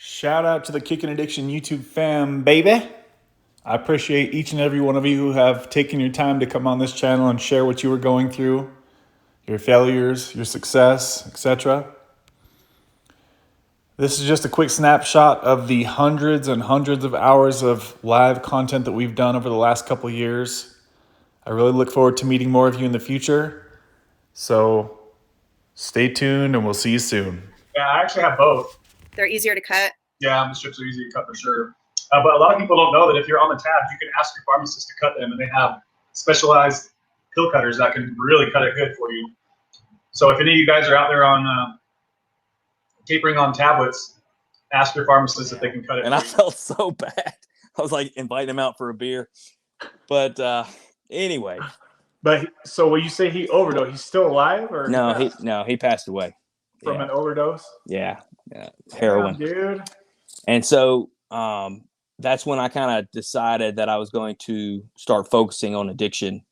Shout out to the Kickin Addiction YouTube fam, baby. I appreciate each and every one of you who have taken your time to come on this channel and share what you were going through, your failures, your success, etc. This is just a quick snapshot of the hundreds and hundreds of hours of live content that we've done over the last couple of years. I really look forward to meeting more of you in the future. So stay tuned and we'll see you soon. Yeah, I actually have both. They're easier to cut. Yeah, the strips are easy to cut for sure. But a lot of people don't know that if you're on the tab, you can ask your pharmacist to cut them, and they have specialized pill cutters that can really cut it good for you. So if any of you guys are out there on tapering on tablets, ask your pharmacist if they can cut it. And I felt so bad. I was like inviting him out for a beer. But anyway. But so will you say he overdosed? He's still alive, or he passed away from an overdose? Yeah, heroin, dude. And so that's when I kind of decided that I was going to start focusing on addiction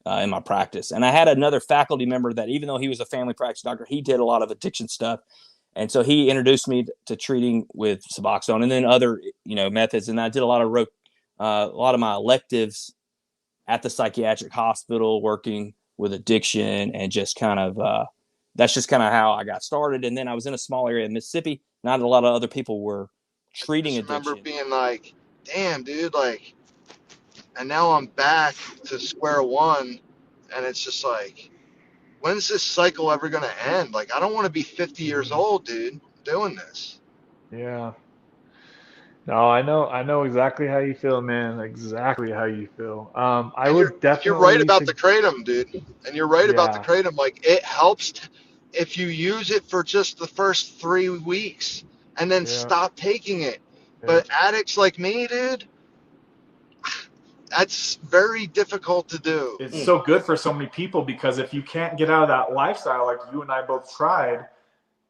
in my practice. And I had another faculty member that, even though he was a family practice doctor, he did a lot of addiction stuff. And so he introduced me to treating with SUBOXONE and then other methods. And I did a lot of my electives at the psychiatric hospital, working with addiction, and just kind of that's just kind of how I got started. And then I was in a small area in Mississippi. Not a lot of other people were treating addiction. I remember being like, damn, dude, like, and now I'm back to square one. And it's just like, when's this cycle ever going to end? Like, I don't want to be 50 years old, dude, doing this. Yeah. No, I know exactly how you feel, man. Exactly how you feel. I would definitely. You're right about the KRATOM, dude. And you're right about the KRATOM. Like, it helps if you use it for just the first 3 weeks and then stop taking it. Yeah. But addicts like me, dude, that's very difficult to do. It's so good for so many people, because if you can't get out of that lifestyle, like you and I both tried,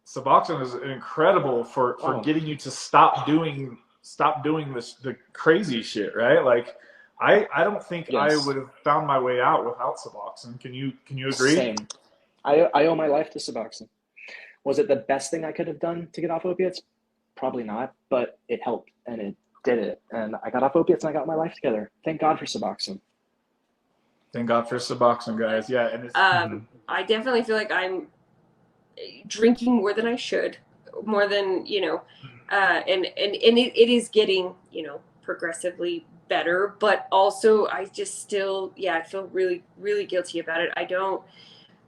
SUBOXONE is incredible for getting you to stop doing the crazy shit, right? Like I don't think I would have found my way out without SUBOXONE. Can you agree? Same. I owe my life to SUBOXONE. Was it the best thing I could have done to get off opiates? Probably not, but it helped, and it did it. And I got off opiates and I got my life together. Thank God for SUBOXONE. Thank God for SUBOXONE, guys. Yeah, and it's, I definitely feel like I'm drinking more than I should, more than and it is getting progressively better, but also I just still I feel really, really guilty about it.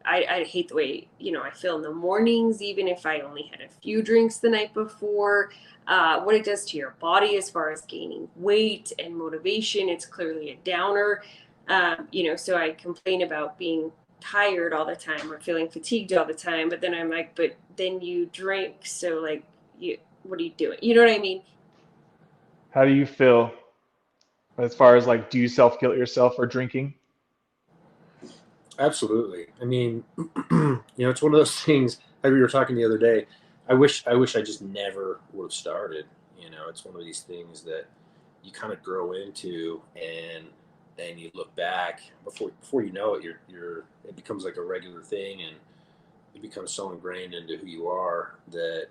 I hate the way I feel in the mornings, even if I only had a few drinks the night before. What it does to your body as far as gaining weight and motivation, it's clearly a downer. So I complain about being tired all the time or feeling fatigued all the time, but then I'm like, but then you drink, so like, what are you doing? You know what I mean? How do you feel as far as like, do you self-guilt yourself for drinking? Absolutely. I mean, it's one of those things, like we were talking the other day, I wish I just never would have started. It's one of these things that you kind of grow into, and then you look back before you know it, it becomes like a regular thing, and it becomes so ingrained into who you are that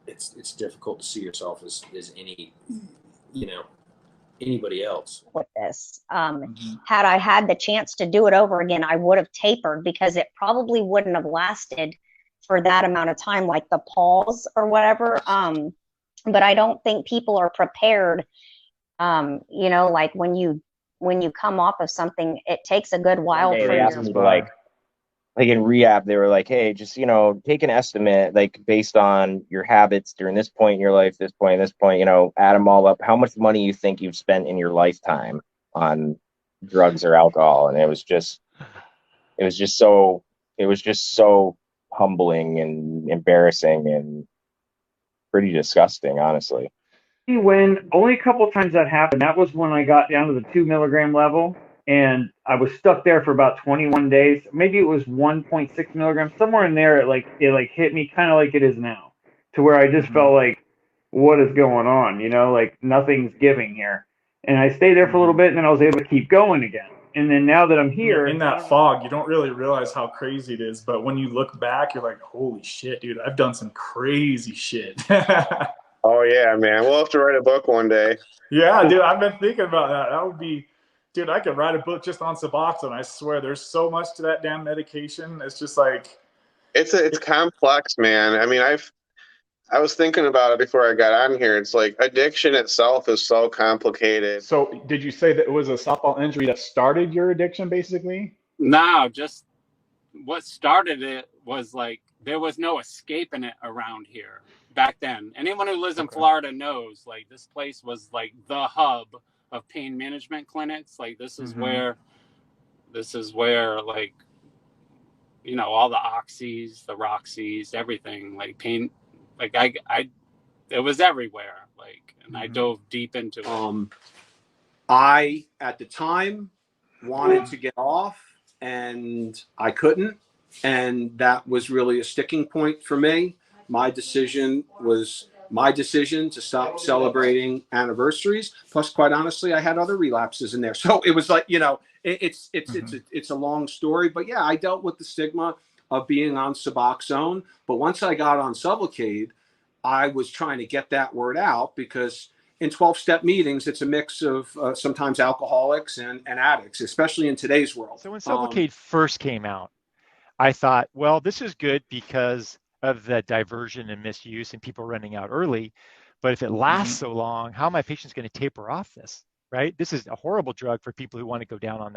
it's difficult to see yourself as anybody else. With this, had I had the chance to do it over again, I would have tapered, because it probably wouldn't have lasted for that amount of time, like the pause or whatever. But I don't think people are prepared. Like when you come off of something, it takes a good while for your like in rehab, they were like, hey, just, take an estimate, like based on your habits during this point in your life, this point, add them all up. How much money you think you've spent in your lifetime on drugs or alcohol? And it was just so humbling and embarrassing and pretty disgusting, honestly. When only a couple times that happened, that was when I got down to the 2 milligram level, and I was stuck there for about 21 days. Maybe it was 1.6 milligrams, somewhere in there. It hit me kind of like it is now, to where I just felt like, what is going on? Like nothing's giving here. And I stayed there for a little bit, and then I was able to keep going again. And then now that I'm here, in that fog, you don't really realize how crazy it is. But when you look back, you're like, holy shit, dude, I've done some crazy shit. Oh yeah, man. We'll have to write a book one day. Yeah, dude, I've been thinking about that. That would be, dude, I could write a book just on Suboxone. I swear, there's so much to that damn medication. It's just like, It's complex, man. I mean, I was thinking about it before I got on here. It's like addiction itself is so complicated. so did you say that it was a softball injury that started your addiction, basically? No, just what started it was like there was no escaping it around here back then. Anyone who lives in Florida knows, like, this place was like the hub of pain management clinics. Like, this is where like, you know, all the oxys, the roxys, everything, like pain, like I it was everywhere, like, and I dove deep into it. I at the time wanted to get off and I couldn't, and that was really a sticking point for me. My decision to stop celebrating anniversaries. Plus, quite honestly, I had other relapses in there, so it was like, you know, it's a long story. But yeah, I dealt with the stigma of being on Suboxone. But once I got on SUBLOCADE, I was trying to get that word out, because in 12-step meetings, it's a mix of sometimes alcoholics and addicts, especially in today's world. So when SUBLOCADE first came out, I thought, well, this is good because of the diversion and misuse and people running out early. But if it lasts so long, how are my patients going to taper off this, right? This is a horrible drug for people who want to go down on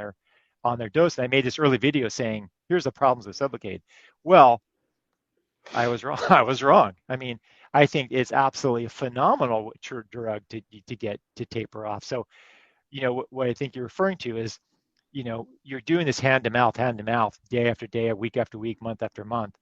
their dose. And I made this early video saying, here's the problems with SUBLOCADE. Well, I was wrong. I was wrong. I mean, I think it's absolutely a phenomenal drug to get to taper off. So, you know, what I think you're referring to is, you know, you're doing this hand to mouth, day after day, week after week, month after month.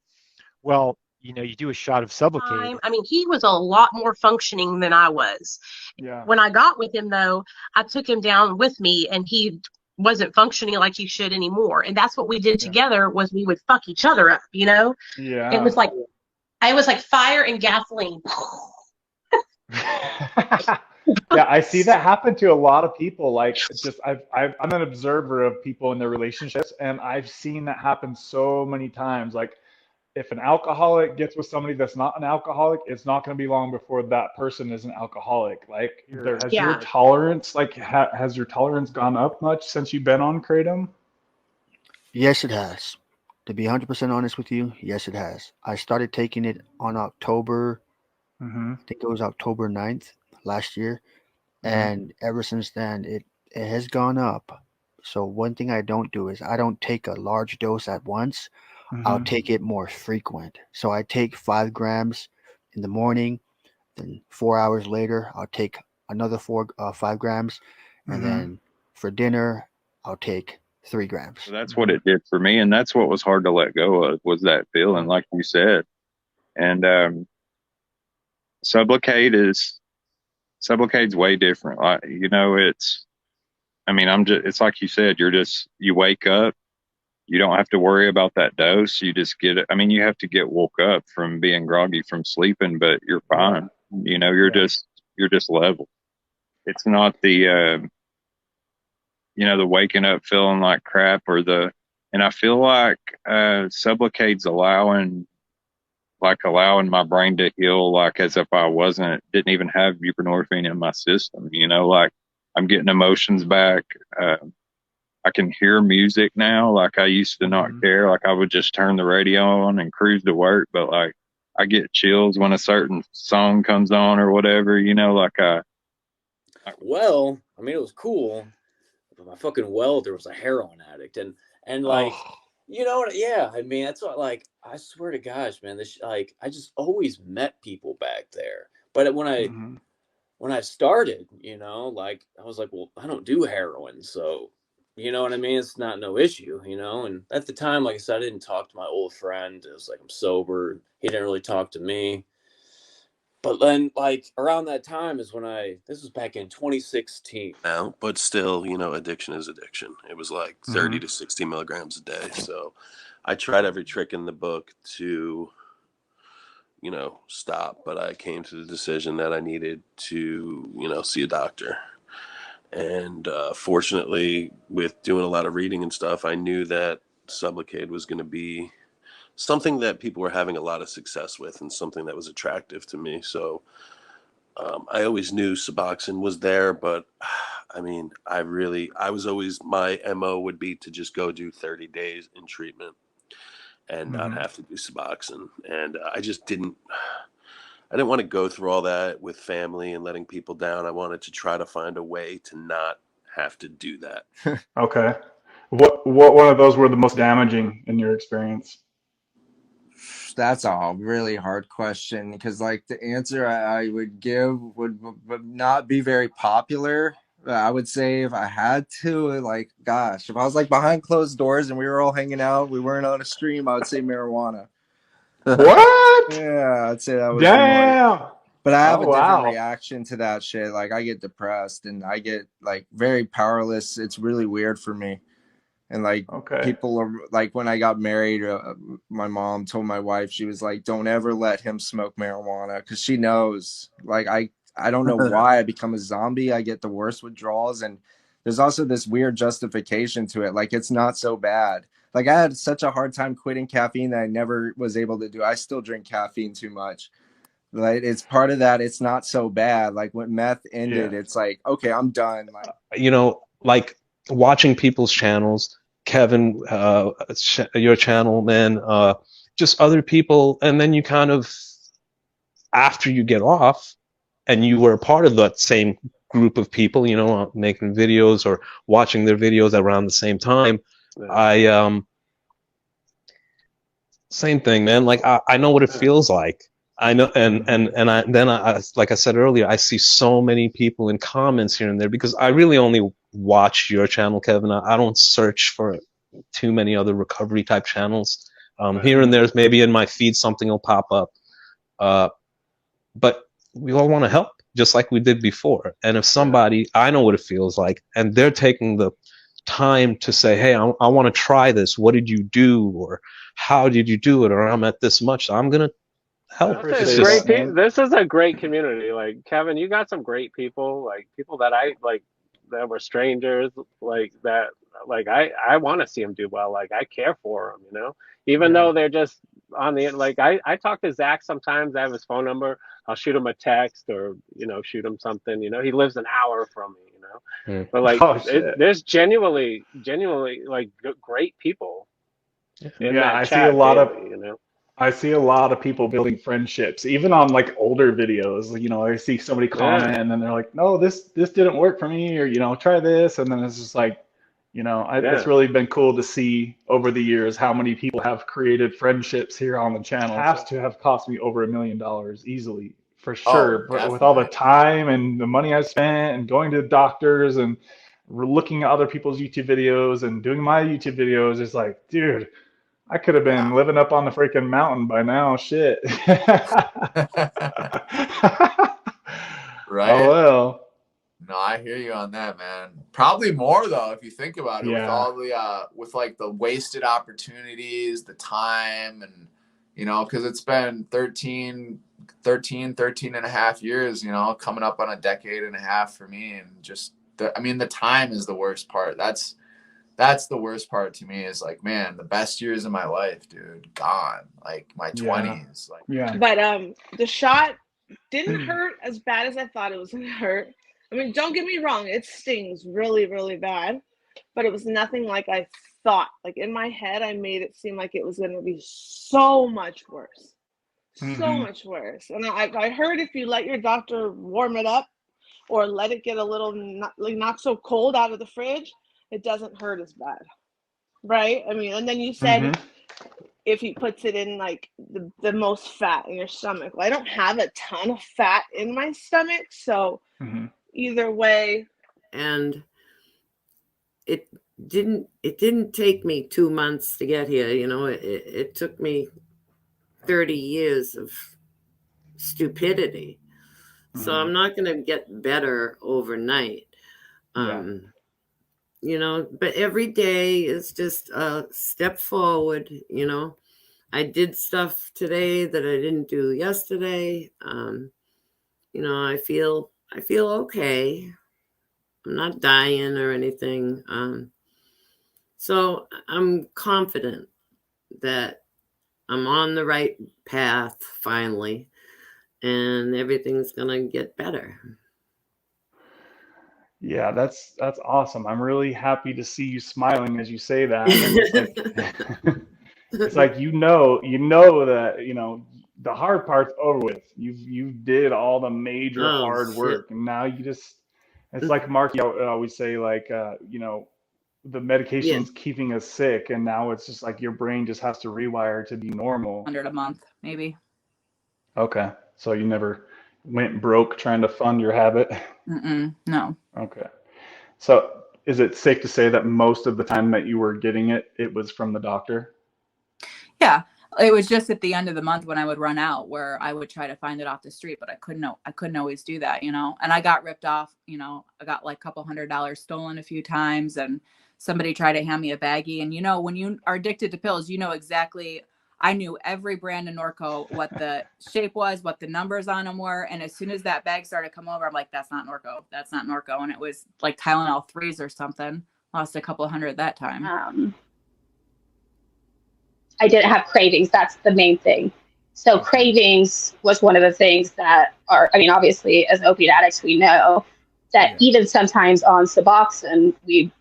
Well, you know, you do a shot of SUBLOCADE. I mean, he was a lot more functioning than I was. Yeah. When I got with him, though, I took him down with me, and he wasn't functioning like he should anymore. And that's what we did together, was we would fuck each other up, you know? Yeah. It was like fire and gasoline. Yeah, I see that happen to a lot of people. Like, just I'm an observer of people in their relationships, and I've seen that happen so many times. Like, if an alcoholic gets with somebody that's not an alcoholic, it's not going to be long before that person is an alcoholic. Like, your tolerance, like, has your tolerance gone up much since you've been on Kratom? Yes, it has. To be 100% honest with you, yes, it has. I started taking it on October, I think it was October 9th last year. And ever since then, it has gone up. So one thing I don't do is I don't take a large dose at once. I'll take it more frequent. So I take 5 grams in the morning, then 4 hours later, I'll take another 5 grams. And then for dinner, I'll take 3 grams. So that's what it did for me. And that's what was hard to let go of, was that feeling, like you said. And Sublocade's way different. Like, you know, it's like you said, you wake up, you don't have to worry about that dose. You just get it. I mean, you have to get woke up from being groggy from sleeping, but you're fine. You know, you're just level. It's not the, the waking up feeling like crap, and I feel like Sublocade's allowing my brain to heal, like as if I didn't even have buprenorphine in my system, you know, like I'm getting emotions back. I can hear music now. Like I used to not care. Like I would just turn the radio on and cruise to work, but like I get chills when a certain song comes on or whatever, you know, well, I mean, it was cool, but my fucking welder was a heroin addict, and like, you know what? Yeah, I mean, that's what, like, I swear to gosh, man, like, I just always met people back there. But when I started, you know, like, I was like, well, I don't do heroin, so, you know what I mean? It's not no issue, you know? And at the time, like I said, I didn't talk to my old friend. It was like, I'm sober. He didn't really talk to me. But then, like, around that time is when this was back in 2016. Now, but still, you know, addiction is addiction. It was like 30 to 60 milligrams a day. So I tried every trick in the book to, you know, stop. But I came to the decision that I needed to, you know, see a doctor. And fortunately, with doing a lot of reading and stuff, I knew that Sublocade was going to be something that people were having a lot of success with and something that was attractive to me. So I always knew Suboxone was there, but I mean, I was always, my MO would be to just go do 30 days in treatment and not have to do Suboxone. And I didn't want to go through all that with family and letting people down. I wanted to try to find a way to not have to do that. Okay. What one of those were the most damaging in your experience? That's a really hard question because, like, the answer I would give would not be very popular. I would say if I had to, like, gosh, if I was like behind closed doors and we were all hanging out, we weren't on a stream, I would say marijuana. What? Yeah, I'd say that was Damn. But I have Oh, a different wow. reaction to that shit. Like, I get depressed and I get like very powerless. It's really weird for me. And like people are like, when I got married, my mom told my wife, she was like, don't ever let him smoke marijuana, because she knows, like, I don't know why I become a zombie. I get the worst withdrawals, and there's also this weird justification to it. Like, it's not so bad. Like, I had such a hard time quitting caffeine that I never was able to do. I still drink caffeine too much. Like, it's part of that. It's not so bad. Like, when meth ended, it's like, okay, I'm done. Like, You know, like watching people's channels, Kevin, your channel, man, just other people. And then you kind of, after you get off and you were a part of that same group of people, you know, making videos or watching their videos around the same time, same thing, man. Like, I know what it feels like. I know, I like I said earlier, I see so many people in comments here and there, because I really only watch your channel, Kevin. I don't search for too many other recovery type channels. Here and there's maybe in my feed something will pop up, but we all want to help, just like we did before. And if somebody, I know what it feels like, and they're taking the time to say, hey, I want to try this. What did you do? Or how did you do it? Or I'm at this much, so I'm gonna help. This is a great community. Like, Kevin, you got some great people, like people that I like that were strangers, like that. Like, I want to see them do well. Like, I care for them, you know, even though they're just on the, like, I talk to Zach sometimes. I have his phone number. I'll shoot him a text, or, you know, shoot him something, you know. He lives an hour from me, you know. But like, there's genuinely like great people in that I chat see a lot daily, you know. I see a lot of people building friendships, even on like older videos. You know, I see somebody comment and then they're like, "No, this didn't work for me," or, you know, "Try this," and then it's just like, you know, it's really been cool to see over the years how many people have created friendships here on the channel. It has to have cost me over $1 million easily, for sure. But with all the time and the money I spent and going to doctors and looking at other people's YouTube videos and doing my YouTube videos, it's like, dude, I could have been living up on the freaking mountain by now. Shit. Right? Oh, well. No, I hear you on that, man. Probably more though, if you think about it, with all the with like the wasted opportunities, the time, and, you know, because it's been 13 and a half years, you know, coming up on a decade and a half for me. And just the time is the worst part. That's the worst part to me, is like, man, the best years of my life, dude, gone. Like my 20s. Like, But the shot didn't hurt as bad as I thought it was gonna hurt. I mean, don't get me wrong, it stings really, really bad, but it was nothing like I thought. Like, in my head, I made it seem like it was gonna be so much worse. So much worse. And I heard if you let your doctor warm it up or let it get a little not so cold out of the fridge, it doesn't hurt as bad, right? I mean, and then you said if he puts it in like the most fat in your stomach. Well, I don't have a ton of fat in my stomach, so either way. And it didn't take me 2 months to get here. You know, it took me 30 years of stupidity. So I'm not going to get better overnight. You know, but every day is just a step forward. You know, I did stuff today that I didn't do yesterday. You know, I feel okay. I'm not dying or anything. So I'm confident that I'm on the right path finally. and everything's gonna get better. Yeah, that's awesome. I'm really happy to see you smiling as you say that. And it's like it's like you know that the hard part's over with. You did all the major Oh hard shit. work, and now you just it's like Marky always say, like the medication's keeping us sick, and now it's just like your brain just has to rewire to be normal. 100 a month, maybe. Okay, so you never went broke trying to fund your habit. No. Okay. So is it safe to say that most of the time that you were getting it, it was from the doctor? Yeah, it was just at the end of the month when I would run out, where I would try to find it off the street, but I couldn't always do that, and I got ripped off. I got like a couple $100 stolen a few times, and somebody tried to hand me a baggie. And when you are addicted to pills, exactly. I knew every brand of Norco, what the shape was, what the numbers on them were. And as soon as that bag started coming over, I'm like, that's not Norco. That's not Norco. And it was like Tylenol 3s or something. Lost a couple $100 that time. I didn't have cravings. That's the main thing. So cravings was one of the things that obviously as opiate addicts, we know that even sometimes on Suboxone, we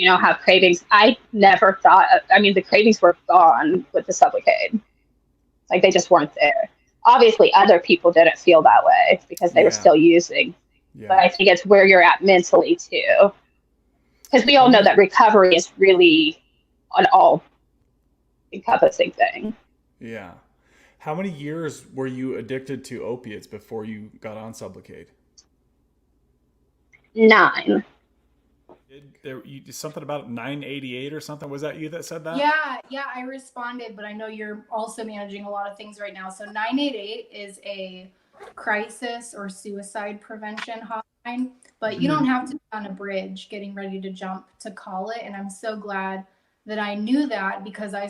have cravings. I never thought, the cravings were gone with the SUBLOCADE. Like they just weren't there. Obviously other people didn't feel that way because they were still using. But I think it's where you're at mentally too. Because we all know that recovery is really an all encompassing thing. Yeah. How many years were you addicted to opiates before you got on SUBLOCADE? 9. Something about 988 or something. Was that you that said that? Yeah, I responded, but I know you're also managing a lot of things right now. So 988 is a crisis or suicide prevention hotline, but you don't have to be on a bridge getting ready to jump to call it. And I'm so glad that I knew that, because I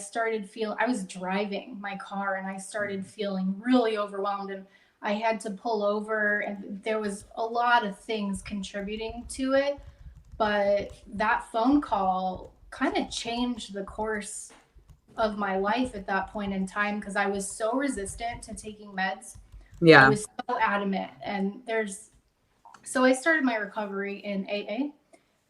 was driving my car and I started feeling really overwhelmed, and I had to pull over, and there was a lot of things contributing to it. But that phone call kind of changed the course of my life at that point in time, because I was so resistant to taking meds. Yeah. I was so adamant. And so I started my recovery in AA,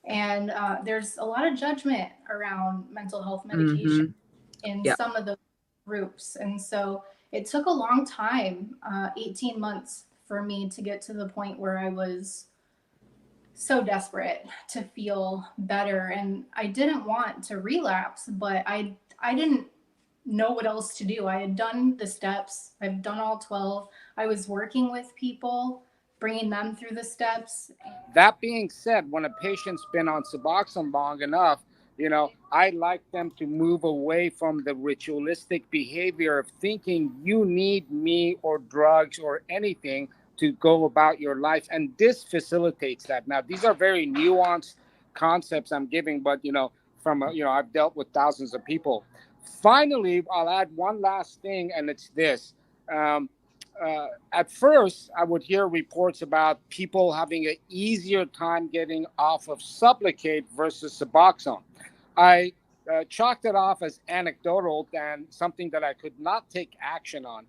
and there's a lot of judgment around mental health medication in some of the groups. And so it took a long time, 18 months for me to get to the point where I was so desperate to feel better. And I didn't want to relapse, but I didn't know what else to do. I had done the steps. I've done all 12. I was working with people, bringing them through the steps. That being said, when a patient's been on Suboxone long enough, I like them to move away from the ritualistic behavior of thinking you need me or drugs or anything to go about your life. And this facilitates that. Now, these are very nuanced concepts I'm giving, but, I've dealt with thousands of people. Finally, I'll add one last thing, and it's this. At first, I would hear reports about people having an easier time getting off of SUBLOCADE versus Suboxone. I chalked it off as anecdotal and something that I could not take action on.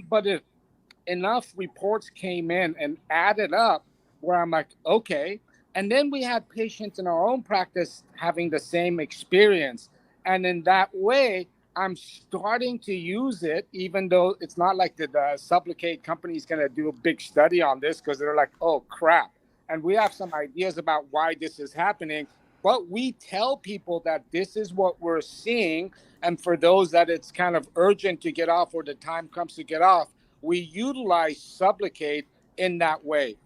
But if enough reports came in and added up where I'm like, okay. And then we had patients in our own practice having the same experience. And in that way, I'm starting to use it, even though it's not like the SUBLOCADE company is going to do a big study on this, because they're like, oh, crap. And we have some ideas about why this is happening. But we tell people that this is what we're seeing. And for those that it's kind of urgent to get off or the time comes to get off, we utilize SUBLOCADE in that way.